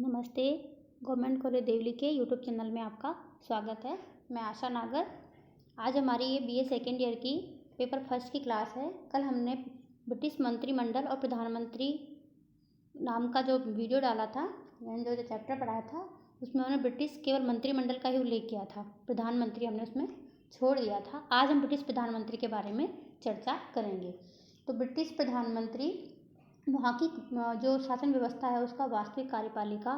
नमस्ते। Government college Deoli के YouTube channel में आपका स्वागत है। मैं आशा नागर। आज हमारी ये बीए सेकेंड ईयर की पेपर फर्स्ट की क्लास है। कल हमने ब्रिटिश मंत्रिमंडल और प्रधानमंत्री नाम का जो वीडियो डाला था, यानी जो चैप्टर पढ़ाया था, उसमें उन्होंने ब्रिटिश केवल मंत्रिमंडल का ही उल्लेख किया था, प्रधानमंत्री हमने उसमें छोड़ दिया था। आज हम ब्रिटिश प्रधानमंत्री के बारे में चर्चा करेंगे। तो ब्रिटिश प्रधानमंत्री वहाँ की जो शासन व्यवस्था है उसका वास्तविक कार्यपालिका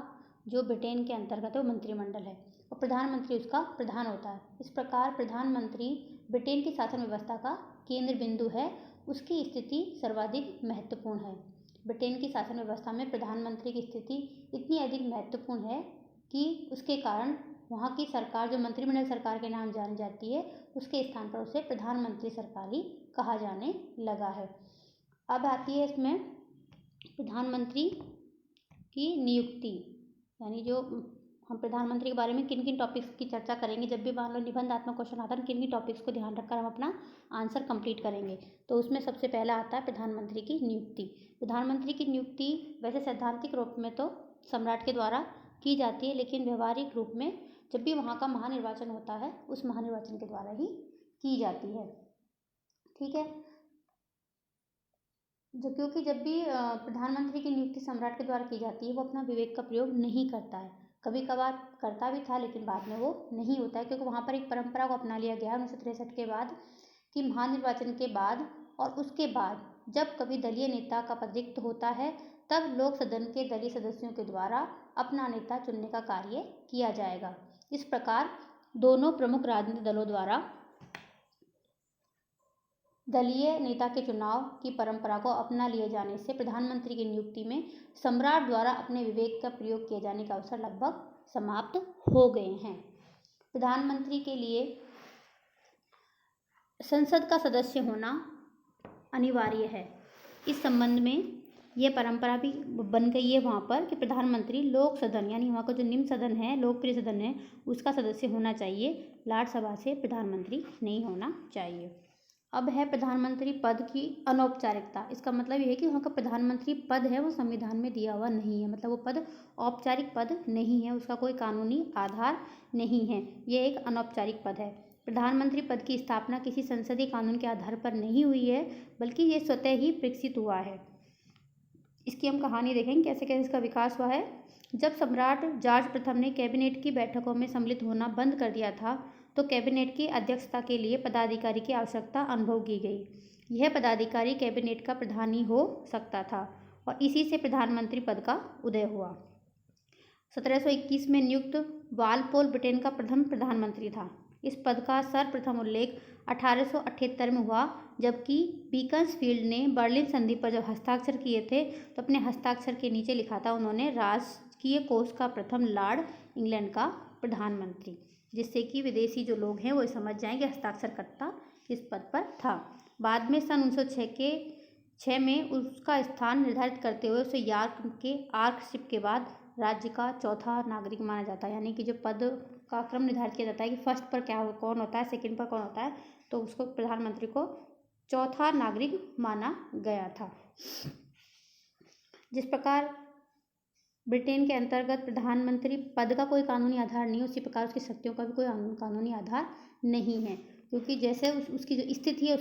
जो ब्रिटेन के अंतर्गत है वो मंत्रिमंडल है और प्रधानमंत्री उसका प्रधान होता है। इस प्रकार प्रधानमंत्री ब्रिटेन की शासन व्यवस्था का केंद्र बिंदु है, उसकी स्थिति सर्वाधिक महत्वपूर्ण है। ब्रिटेन की शासन व्यवस्था में प्रधानमंत्री की स्थिति इतनी अधिक महत्वपूर्ण है कि उसके कारण वहाँ की सरकार जो मंत्रिमंडल सरकार के नाम जानी जाती है, उसके स्थान पर उसे प्रधानमंत्री सरकार ही कहा जाने लगा है। अब आती है इसमें प्रधानमंत्री की नियुक्ति, यानी जो हम प्रधानमंत्री के बारे में किन किन टॉपिक्स की चर्चा करेंगे। जब भी मान लो निबंधात्मक क्वेश्चन आता है, किन किन टॉपिक्स को ध्यान रखकर हम अपना आंसर कंप्लीट करेंगे। तो उसमें सबसे पहला आता है प्रधानमंत्री की नियुक्ति। प्रधानमंत्री की नियुक्ति वैसे सैद्धांतिक रूप में तो सम्राट के द्वारा की जाती है, लेकिन व्यवहारिक रूप में जब भी वहाँ का महानिर्वाचन होता है, उस महानिर्वाचन के द्वारा ही की जाती है। ठीक है। क्योंकि जब भी प्रधानमंत्री की नियुक्ति सम्राट के द्वारा की जाती है, वो अपना विवेक का प्रयोग नहीं करता है। कभी कभार करता भी था, लेकिन बाद में वो नहीं होता है, क्योंकि वहाँ पर एक परंपरा को अपना लिया गया 1963 के बाद कि महानिर्वाचन के बाद और उसके बाद जब कभी दलीय नेता का पद रिक्त होता है, तब लोक सदन के दलीय सदस्यों के द्वारा अपना नेता चुनने का कार्य किया जाएगा। इस प्रकार दोनों प्रमुख राजनीतिक दलों द्वारा दलीय नेता के चुनाव की परंपरा को अपना लिए जाने से प्रधानमंत्री की नियुक्ति में सम्राट द्वारा अपने विवेक का प्रयोग किए जाने का अवसर लगभग समाप्त हो गए हैं। प्रधानमंत्री के लिए संसद का सदस्य होना अनिवार्य है। इस संबंध में यह परंपरा भी बन गई है वहाँ पर कि प्रधानमंत्री लोक सदन, यानी वहाँ का जो निम्न सदन है, लोकप्रिय सदन है, उसका सदस्य होना चाहिए। राज्यसभा से प्रधानमंत्री नहीं होना चाहिए। अब है प्रधानमंत्री पद की अनौपचारिकता। इसका मतलब यह है कि वहाँ का प्रधानमंत्री पद है वो संविधान में दिया हुआ नहीं है, मतलब वो पद औपचारिक पद नहीं है, उसका कोई कानूनी आधार नहीं है, ये एक अनौपचारिक पद है। प्रधानमंत्री पद की स्थापना किसी संसदीय कानून के आधार पर नहीं हुई है, बल्कि ये स्वतः ही विकसित हुआ है। इसकी हम कहानी देखेंगे कैसे कैसे इसका विकास हुआ है। जब सम्राट जॉर्ज प्रथम ने कैबिनेट की बैठकों में सम्मिलित होना बंद कर दिया था, तो कैबिनेट की अध्यक्षता के लिए पदाधिकारी की आवश्यकता अनुभव की गई। यह पदाधिकारी कैबिनेट का प्रधान ही हो सकता था और इसी से प्रधानमंत्री पद का उदय हुआ। 1721 में नियुक्त वालपोल ब्रिटेन का प्रथम प्रधानमंत्री था। इस पद का सर्वप्रथम उल्लेख 1878 में हुआ, जबकि बीकंसफील्ड ने बर्लिन संधि पर जब हस्ताक्षर किए थे, तो अपने हस्ताक्षर के नीचे लिखा था उन्होंने राजकीय कोष का प्रथम लॉर्ड इंग्लैंड का प्रधानमंत्री, जिससे कि विदेशी जो लोग हैं वो समझ जाएंगे हस्ताक्षरकर्ता किस पद पर था। बाद में सन 1906 में उसका स्थान निर्धारित करते हुए उसे यॉर्क के आर्कशिप के बाद राज्य का चौथा नागरिक माना जाता है। यानी कि जो पद का क्रम निर्धारित किया जाता है कि फर्स्ट पर कौन होता है, सेकंड पर कौन होता है, तो उसको प्रधानमंत्री को चौथा नागरिक माना गया था। जिस प्रकार ब्रिटेन के अंतर्गत प्रधानमंत्री पद का कोई कानूनी आधार नहीं, उसी प्रकार उसकी शक्तियों का भी कोई कानूनी आधार नहीं है, क्योंकि जैसे उसकी जो स्थिति है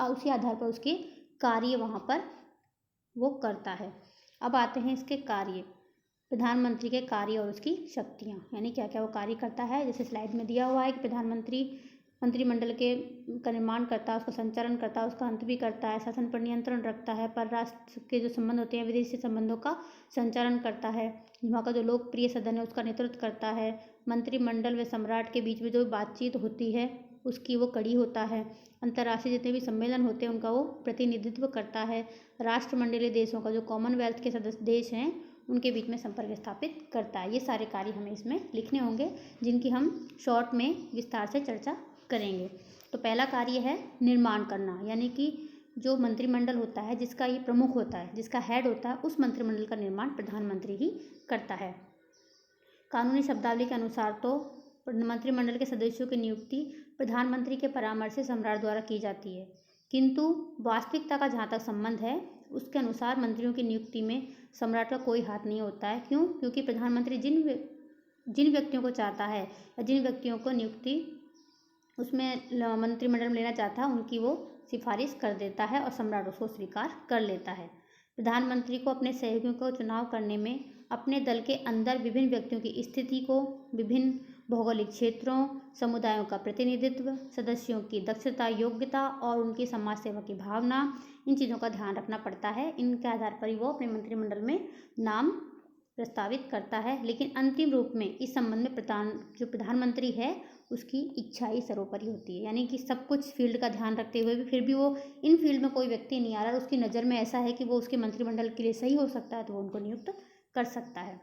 उसी आधार पर उसके कार्य वहाँ पर वो करता है। अब आते हैं इसके कार्य, प्रधानमंत्री के कार्य और उसकी शक्तियाँ, यानी क्या क्या वो कार्य करता है। जैसे स्लाइड में दिया हुआ है कि प्रधानमंत्री मंत्रिमंडल का निर्माण करता है, उसका संचालन करता है, उसका अंत भी करता है, शासन पर नियंत्रण रखता है, परराष्ट्र के जो संबंध होते हैं विदेशी संबंधों का संचालन करता है, वहाँ का जो लोकप्रिय सदन है उसका नेतृत्व करता है, मंत्रिमंडल व सम्राट के बीच में जो बातचीत होती है उसकी वो कड़ी होता है, अंतर्राष्ट्रीय जितने भी सम्मेलन होते हैं उनका वो प्रतिनिधित्व करता है, राष्ट्रमंडलीय देशों का जो कॉमनवेल्थ के सदस्य देश हैं उनके बीच में संपर्क स्थापित करता है। ये सारे कार्य हमें इसमें लिखने होंगे, जिनकी हम शॉर्ट में विस्तार से चर्चा करेंगे। तो पहला कार्य है निर्माण करना, यानी कि जो मंत्रिमंडल होता है जिसका ये प्रमुख होता है, जिसका हेड होता है, उस मंत्रिमंडल का निर्माण प्रधानमंत्री ही करता है। कानूनी शब्दावली के अनुसार तो मंत्रिमंडल के सदस्यों की नियुक्ति प्रधानमंत्री के परामर्श से सम्राट द्वारा की जाती है, किंतु वास्तविकता का जहाँ तक संबंध है उसके अनुसार मंत्रियों की नियुक्ति में सम्राट का कोई हाथ नहीं होता है। क्यों? क्योंकि प्रधानमंत्री जिन व्यक्तियों को चाहता है या जिन व्यक्तियों को नियुक्ति उसमें मंत्रिमंडल में लेना चाहता है उनकी वो सिफारिश कर देता है और सम्राट उसको स्वीकार कर लेता है। प्रधानमंत्री को अपने सहयोगियों को चुनाव करने में अपने दल के अंदर विभिन्न व्यक्तियों की स्थिति को, विभिन्न भौगोलिक क्षेत्रों, समुदायों का प्रतिनिधित्व, सदस्यों की दक्षता, योग्यता और उनकी समाज सेवा की भावना, इन चीज़ों का ध्यान रखना पड़ता है। इनके आधार पर ही वो अपने मंत्रिमंडल में नाम प्रस्तावित करता है। लेकिन अंतिम रूप में इस संबंध में जो प्रधानमंत्री है उसकी इच्छा ही सर्वोपरि होती है। यानी कि सब कुछ फील्ड का ध्यान रखते हुए भी फिर भी वो इन फील्ड में कोई व्यक्ति नहीं आ रहा और उसकी नज़र में ऐसा है कि वो उसके मंत्रिमंडल के लिए सही हो सकता है तो वो उनको नियुक्त कर सकता है।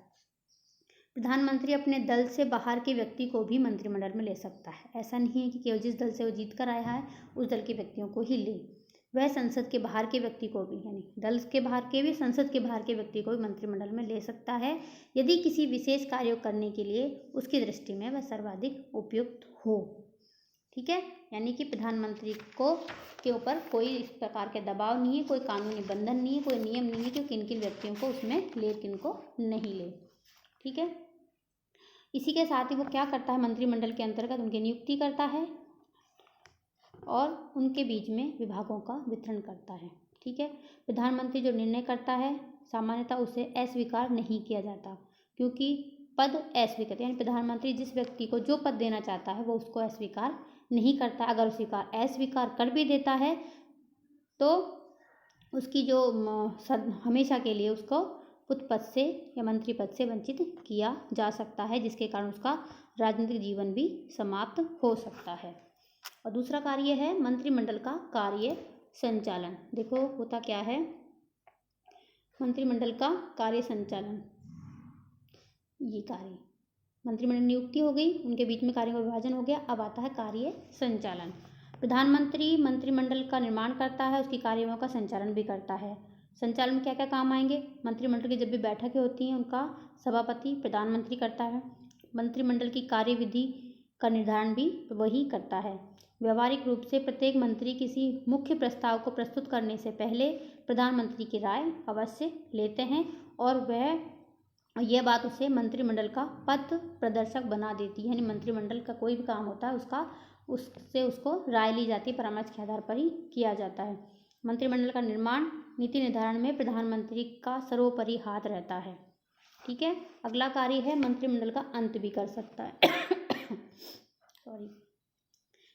प्रधानमंत्री अपने दल से बाहर के व्यक्ति को भी मंत्रिमंडल में ले सकता है। ऐसा नहीं है कि केवल जिस दल से वो जीत कर आया है उस दल के व्यक्तियों को ही ले, वह संसद के बाहर के व्यक्ति को भी, यानी दल के बाहर के भी, संसद के बाहर के व्यक्ति को भी मंत्रिमंडल में ले सकता है यदि किसी विशेष कार्य करने के लिए उसकी दृष्टि में वह सर्वाधिक उपयुक्त हो। ठीक है, यानी कि प्रधानमंत्री के ऊपर कोई इस प्रकार के दबाव नहीं है, कोई कानूनी बंधन नहीं है, कोई नियम नहीं है कि किन किन व्यक्तियों को उसमें ले, किन को नहीं ले। ठीक है, इसी के साथ ही वो क्या करता है, मंत्रिमंडल के अंतर्गत उनकी नियुक्ति करता है और उनके बीच में विभागों का वितरण करता है। ठीक है, प्रधानमंत्री जो निर्णय करता है सामान्यतः उसे अस्वीकार नहीं किया जाता, क्योंकि पद अस्वीकृत, यानी प्रधानमंत्री जिस व्यक्ति को जो पद देना चाहता है वो उसको अस्वीकार नहीं करता। अगर अस्वीकार कर भी देता है तो उसकी जो हमेशा के लिए उसको उस पद से या मंत्री पद से वंचित किया जा सकता है, जिसके कारण उसका राजनीतिक जीवन भी समाप्त हो सकता है। और दूसरा कार्य है मंत्रिमंडल का कार्य संचालन। देखो होता क्या है मंत्रिमंडल का कार्य संचालन। ये कार्य मंत्रिमंडल नियुक्ति हो गई, उनके बीच में कार्यों का विभाजन हो गया, अब आता है कार्य संचालन। प्रधानमंत्री मंत्रिमंडल का निर्माण करता है, उसकी कार्यों का संचालन भी करता है। संचालन में क्या क्या काम आएंगे, मंत्रिमंडल की जब भी बैठकें होती हैं उनका सभापति प्रधानमंत्री करता है। मंत्रिमंडल की कार्यविधि का निर्धारण भी वही करता है। व्यवहारिक रूप से प्रत्येक मंत्री किसी मुख्य प्रस्ताव को प्रस्तुत करने से पहले प्रधानमंत्री की राय अवश्य लेते हैं और यह बात उसे मंत्रिमंडल का पथ प्रदर्शक बना देती है। यानी मंत्रिमंडल का कोई भी काम होता है उसको राय ली जाती है, परामर्श के आधार पर ही किया जाता है। मंत्रिमंडल का निर्माण, नीति निर्धारण में प्रधानमंत्री का सर्वोपरि हाथ रहता है। ठीक है, अगला कार्य है मंत्रिमंडल का अंत भी कर सकता है सॉरी,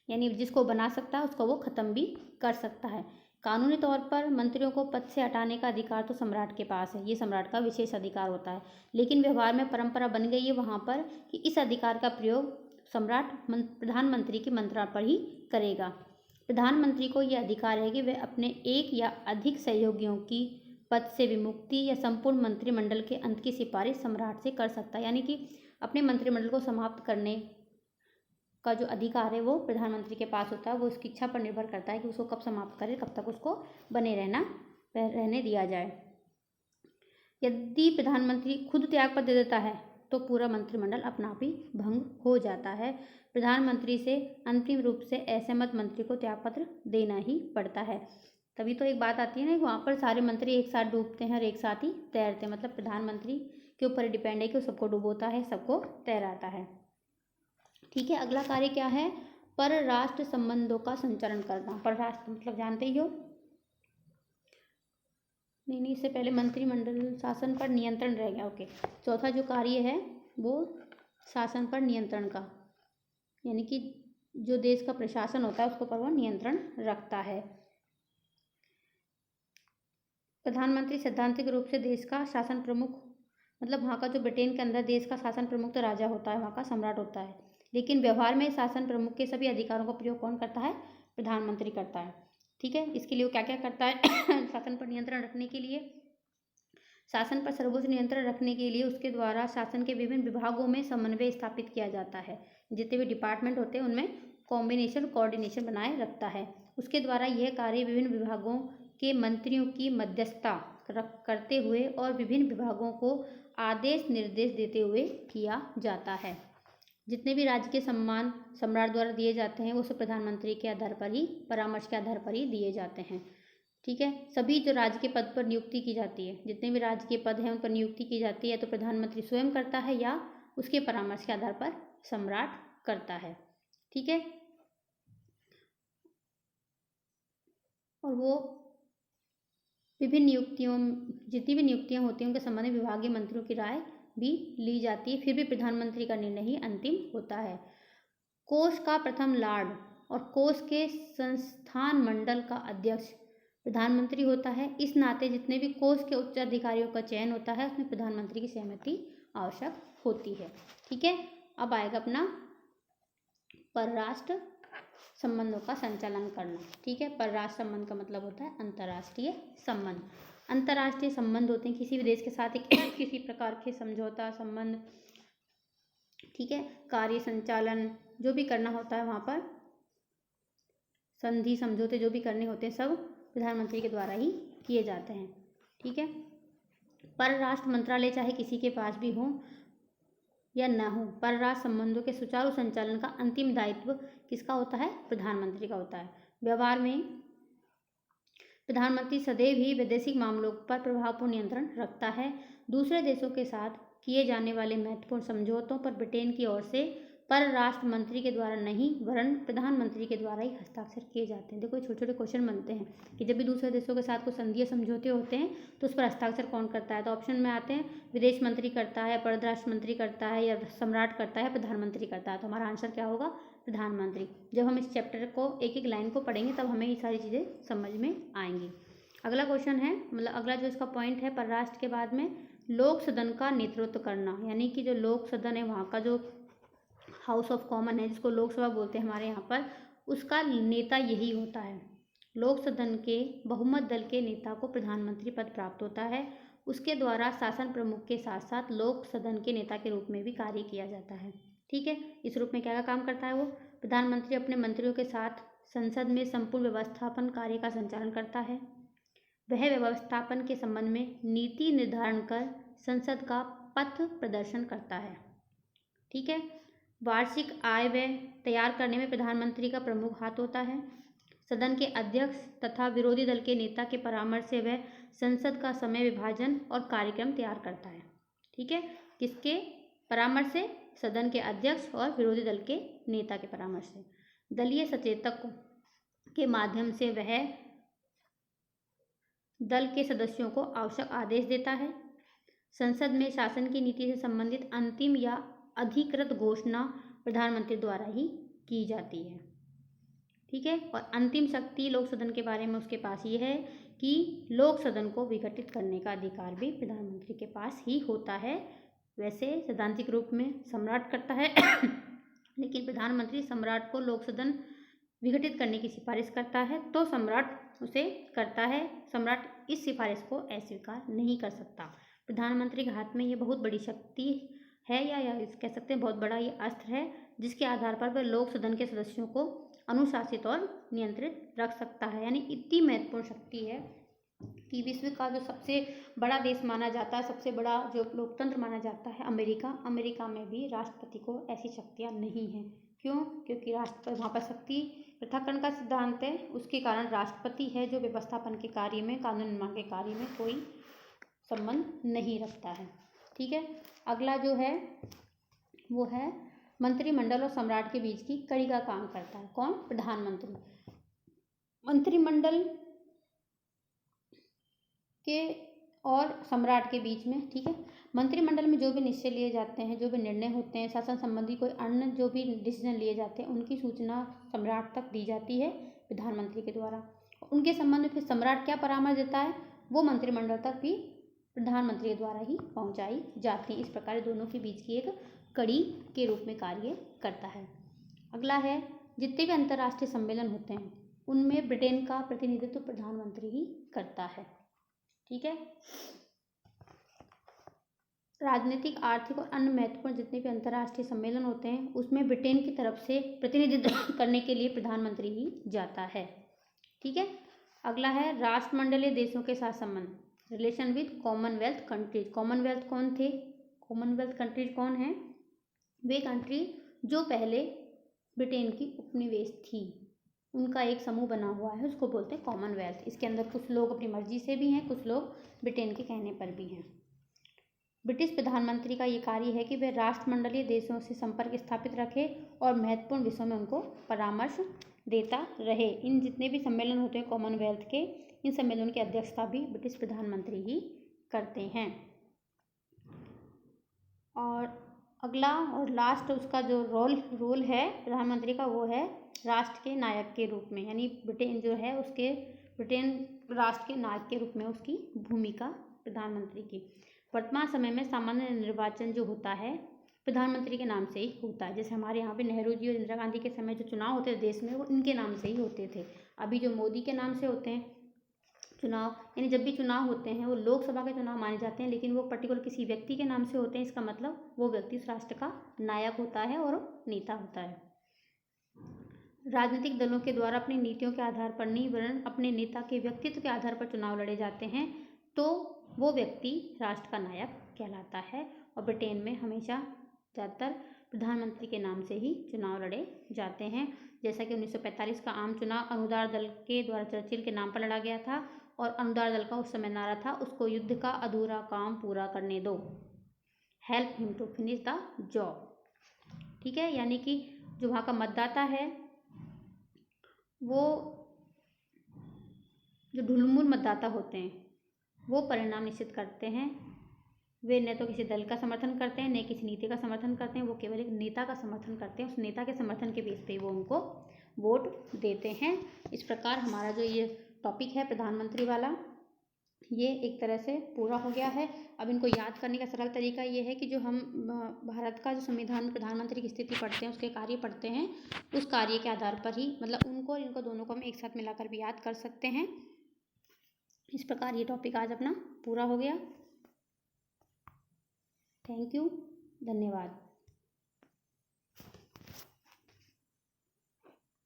यानी जिसको बना सकता है उसको वो खत्म भी कर सकता है। कानूनी तौर पर मंत्रियों को पद से हटाने का अधिकार तो सम्राट के पास है, ये सम्राट का विशेष अधिकार होता है। लेकिन व्यवहार में परंपरा बन गई है वहाँ पर कि इस अधिकार का प्रयोग सम्राट प्रधानमंत्री की मंत्रणा पर ही करेगा। प्रधानमंत्री को यह अधिकार है कि वह अपने एक या अधिक सहयोगियों की पद से विमुक्ति या संपूर्ण मंत्रिमंडल के अंत की सिफारिश सम्राट से कर सकता है। यानी कि अपने मंत्रिमंडल को समाप्त करने का जो अधिकार है वो प्रधानमंत्री के पास होता है। वो उसकी इच्छा पर निर्भर करता है कि उसको कब समाप्त करे, कब तक उसको बने रहने दिया जाए। यदि प्रधानमंत्री खुद त्याग पत्र दे देता है तो पूरा मंत्रिमंडल अपना आप ही भंग हो जाता है। प्रधानमंत्री से अंतिम रूप से असहमत मंत्री को त्यागपत्र देना ही पड़ता है। तभी तो एक बात आती है ना, वहाँ पर सारे मंत्री एक साथ डूबते हैं और एक साथ ही तैरते हैं। मतलब प्रधानमंत्री के ऊपर डिपेंड है कि वो सबको डुबोता है, सबको तैराता है। ठीक है, अगला कार्य क्या है, परराष्ट्र संबंधों का संचालन करना। परराष्ट्र मतलब जानते ही हो, नहीं इससे पहले मंत्रिमंडल शासन पर नियंत्रण रह गया। ओके, चौथा जो कार्य है वो शासन पर नियंत्रण का, यानी कि जो देश का प्रशासन होता है उसके ऊपर वो नियंत्रण रखता है। प्रधानमंत्री सैद्धांतिक रूप से देश का शासन प्रमुख, मतलब वहाँ का जो ब्रिटेन के अंदर देश का शासन प्रमुख तो राजा होता है, वहाँ का सम्राट होता है। लेकिन व्यवहार में शासन प्रमुख के सभी अधिकारों का प्रयोग कौन करता है, प्रधानमंत्री करता है। ठीक है, इसके लिए वो क्या क्या करता है शासन पर नियंत्रण रखने के लिए, शासन पर सर्वोच्च नियंत्रण रखने के लिए उसके द्वारा शासन के विभिन्न विभागों में समन्वय स्थापित किया जाता है। जितने भी डिपार्टमेंट होते हैं उनमें कोऑर्डिनेशन बनाए रखता है। उसके द्वारा यह कार्य विभिन्न विभागों के मंत्रियों की मध्यस्थता करते हुए और विभिन्न विभागों को आदेश निर्देश देते हुए किया जाता है। जितने भी राज्य के सम्मान सम्राट द्वारा दिए जाते हैं वो सब प्रधानमंत्री के आधार पर ही, परामर्श के आधार पर ही दिए जाते हैं। ठीक है। सभी जो राजकीय पद पर नियुक्ति की जाती है, जितने भी राजकीय पद हैं उन पर नियुक्ति की जाती है तो प्रधानमंत्री स्वयं करता है या उसके परामर्श के आधार पर सम्राट करता है। ठीक है। और वो विभिन्न नियुक्तियों, जितनी भी नियुक्तियां होती हैं उनके संबंध में विभागीय मंत्रियों की राय भी ली जाती है, फिर भी प्रधानमंत्री का निर्णय ही अंतिम होता है। कोष का प्रथम लॉर्ड और कोष के संस्थान मंडल का अध्यक्ष प्रधानमंत्री होता है। इस नाते जितने भी कोष के उच्च अधिकारियों का चयन होता है उसमें प्रधानमंत्री की सहमति आवश्यक होती है। ठीक है। अब आएगा अपना परराष्ट्र संबंधों का संचालन करना। ठीक है। परराष्ट्र संबंध का मतलब होता है अंतर्राष्ट्रीय संबंध। अंतर्राष्ट्रीय संबंध होते हैं किसी भी देश के साथ किसी प्रकार के समझौता संबंध, ठीक है, कार्य संचालन जो भी करना होता है वहाँ पर संधि समझौते जो भी करने होते हैं सब प्रधानमंत्री के द्वारा ही किए जाते हैं। ठीक है। परराष्ट्र मंत्रालय चाहे किसी के पास भी हो या न हो, परराष्ट्र संबंधों के सुचारू संचालन का अंतिम दायित्व किसका होता है? प्रधानमंत्री का होता है। व्यवहार में प्रधानमंत्री सदैव ही वैदेशिक मामलों पर प्रभावपूर्ण नियंत्रण रखता है। दूसरे देशों के साथ किए जाने वाले महत्वपूर्ण समझौतों पर ब्रिटेन की ओर से परराष्ट्र मंत्री के द्वारा नहीं वरन प्रधानमंत्री के द्वारा ही हस्ताक्षर किए जाते हैं। देखो छोटे छोटे क्वेश्चन बनते हैं कि जब भी दूसरे देशों के साथ कुछ संधि समझौते होते हैं तो उस पर हस्ताक्षर कौन करता है, तो ऑप्शन में आते हैं विदेश मंत्री करता है, परराष्ट्र मंत्री करता है, या सम्राट करता है, प्रधानमंत्री करता है। तो हमारा आंसर क्या होगा? प्रधानमंत्री। जब हम इस चैप्टर को एक एक लाइन को पढ़ेंगे तब हमें ये सारी चीज़ें समझ में आएंगी। अगला क्वेश्चन है, मतलब अगला जो इसका पॉइंट है, परराष्ट्र के बाद में लोक सदन का नेतृत्व करना, यानी कि जो लोक सदन है वहाँ का जो हाउस ऑफ कॉमन है जिसको लोकसभा बोलते हैं हमारे यहाँ पर, उसका नेता यही होता है। लोक सदन के बहुमत दल के नेता को प्रधानमंत्री पद प्राप्त होता है। उसके द्वारा शासन प्रमुख के साथ साथ लोक सदन के नेता के रूप में भी कार्य किया जाता है। ठीक है। इस रूप में क्या काम करता है वो? प्रधानमंत्री अपने मंत्रियों के साथ संसद में संपूर्ण व्यवस्थापन कार्य का संचालन करता है। वह व्यवस्थापन के संबंध में नीति निर्धारण कर संसद का पथ प्रदर्शन करता है। ठीक है। वार्षिक आय व्यय तैयार करने में प्रधानमंत्री का प्रमुख हाथ होता है। सदन के अध्यक्ष तथा विरोधी दल के नेता के परामर्श से वह संसद का समय विभाजन और कार्यक्रम तैयार करता है। ठीक है। किसके परामर्श से? सदन के अध्यक्ष और विरोधी दल के नेता के परामर्श से। दलीय सचेतक के माध्यम से वह दल के सदस्यों को आवश्यक आदेश देता है। संसद में शासन की नीति से संबंधित अंतिम या अधिकृत घोषणा प्रधानमंत्री द्वारा ही की जाती है। ठीक है। और अंतिम शक्ति लोक सदन के बारे में उसके पास ये है कि लोक सदन को विघटित करने का अधिकार भी प्रधानमंत्री के पास ही होता है। वैसे सैद्धांतिक रूप में सम्राट करता है लेकिन प्रधानमंत्री सम्राट को लोक सदन विघटित करने की सिफारिश करता है तो सम्राट उसे करता है। सम्राट इस सिफारिश को अस्वीकार नहीं कर सकता। प्रधानमंत्री के हाथ में ये बहुत बड़ी शक्ति है, या कह सकते हैं बहुत बड़ा ये अस्त्र है, जिसके आधार पर वह लोक सदन के सदस्यों को अनुशासित और नियंत्रित रख सकता है। यानी इतनी महत्वपूर्ण शक्ति है कि विश्व का जो सबसे बड़ा देश माना जाता है, सबसे बड़ा जो लोकतंत्र माना जाता है अमेरिका में भी राष्ट्रपति को ऐसी शक्तियाँ नहीं हैं। क्यों? क्योंकि राष्ट्रपति वहाँ पर शक्ति पृथक्करण का सिद्धांत है, उसके कारण राष्ट्रपति है जो व्यवस्थापन के कार्य में, कानून निर्माण के कार्य में कोई संबंध नहीं रखता है। ठीक है। अगला जो है वो है मंत्रिमंडल और सम्राट के बीच की कड़ी का काम करता है। कौन? प्रधानमंत्री। मंत्रिमंडल के और सम्राट के बीच में, ठीक है, मंत्रिमंडल में जो भी निश्चय लिए जाते हैं, जो भी निर्णय होते हैं, शासन संबंधी कोई अन्य जो भी डिसीजन लिए जाते हैं, उनकी सूचना सम्राट तक दी जाती है प्रधानमंत्री के द्वारा। उनके संबंध में फिर सम्राट क्या परामर्श देता है वो मंत्रिमंडल तक भी प्रधानमंत्री के द्वारा ही पहुंचाई जाती है। इस प्रकार दोनों के बीच की एक कड़ी के रूप में कार्य करता है। अगला है, जितने भी अंतर्राष्ट्रीय सम्मेलन होते हैं उनमें ब्रिटेन का प्रतिनिधित्व प्रधानमंत्री ही करता है। ठीक है। राजनीतिक, आर्थिक और अन्य महत्वपूर्ण जितने भी अंतर्राष्ट्रीय सम्मेलन होते हैं उसमें ब्रिटेन की तरफ से प्रतिनिधित्व करने के लिए प्रधानमंत्री ही जाता है। ठीक है। अगला है राष्ट्रमंडलीय देशों के साथ संबंध, relation with Commonwealth countries. Commonwealth कौन थे? कॉमनवेल्थ कंट्रीज कौन है? वे कंट्री जो पहले ब्रिटेन की उपनिवेश थी। उनका एक समूह बना हुआ है, उसको बोलते हैं कॉमनवेल्थ। इसके अंदर कुछ लोग अपनी मर्जी से भी हैं, कुछ लोग ब्रिटेन के कहने पर भी हैं। ब्रिटिश प्रधानमंत्री का ये कार्य है कि वे राष्ट्रमंडलीय देशों से संपर्क स्थापित रखे और महत्वपूर्ण विषयों में उनको परामर्श देता रहे। इन जितने भी सम्मेलन होते हैं कॉमनवेल्थ के, इन सम्मेलनों की अध्यक्षता भी ब्रिटिश प्रधानमंत्री ही करते हैं। और अगला और लास्ट उसका जो रोल है प्रधानमंत्री का, वो है राष्ट्र के नायक के रूप में, यानी ब्रिटेन जो है उसके ब्रिटेन राष्ट्र के नायक के रूप में उसकी भूमिका प्रधानमंत्री की। वर्तमान समय में सामान्य निर्वाचन जो होता है प्रधानमंत्री के नाम से ही होता है। जैसे हमारे यहाँ पे नेहरू जी और इंदिरा गांधी के समय जो चुनाव होते थे देश में, वो इनके नाम से ही होते थे। अभी जो मोदी के नाम से होते हैं चुनाव, यानी जब भी चुनाव होते हैं वो लोकसभा के चुनाव माने जाते हैं, लेकिन वो पर्टिकुलर किसी व्यक्ति के नाम से होते हैं। इसका मतलब वो व्यक्ति उस राष्ट्र का नायक होता है और नेता होता है। राजनीतिक दलों के द्वारा अपनी नीतियों के आधार पर नहीं, वरन अपने नेता के व्यक्तित्व के आधार पर चुनाव लड़े जाते हैं, तो वो व्यक्ति राष्ट्र का नायक कहलाता है। और ब्रिटेन में हमेशा ज़्यादातर प्रधानमंत्री के नाम से ही चुनाव लड़े जाते हैं। जैसा कि 1945 का आम चुनाव अनुदार दल के द्वारा चर्चिल के नाम पर लड़ा गया था, और अनुदार दल का उस समय नारा था, उसको युद्ध का अधूरा काम पूरा करने दो, help him to finish the job. ठीक है, यानी कि जो वहाँ का मतदाता है वो जो ढुलमुल मतदाता होते हैं वो परिणाम निश्चित करते हैं। वे न तो किसी दल का समर्थन करते हैं, न किसी नीति का समर्थन करते हैं, वो केवल एक नेता का समर्थन करते हैं। उस नेता के समर्थन के बेस पे वो उनको वोट देते हैं। इस प्रकार हमारा जो ये टॉपिक है प्रधानमंत्री वाला, ये एक तरह से पूरा हो गया है। अब इनको याद करने का सरल तरीका ये है कि जो हम भारत का जो संविधान में प्रधानमंत्री की स्थिति पढ़ते हैं, उसके कार्य पढ़ते हैं, उस कार्य के आधार पर ही मतलब उनको इनको दोनों को हम एक साथ मिलाकर भी याद कर सकते हैं। इस प्रकार ये टॉपिक आज अपना पूरा हो गया। थैंक यू, धन्यवाद।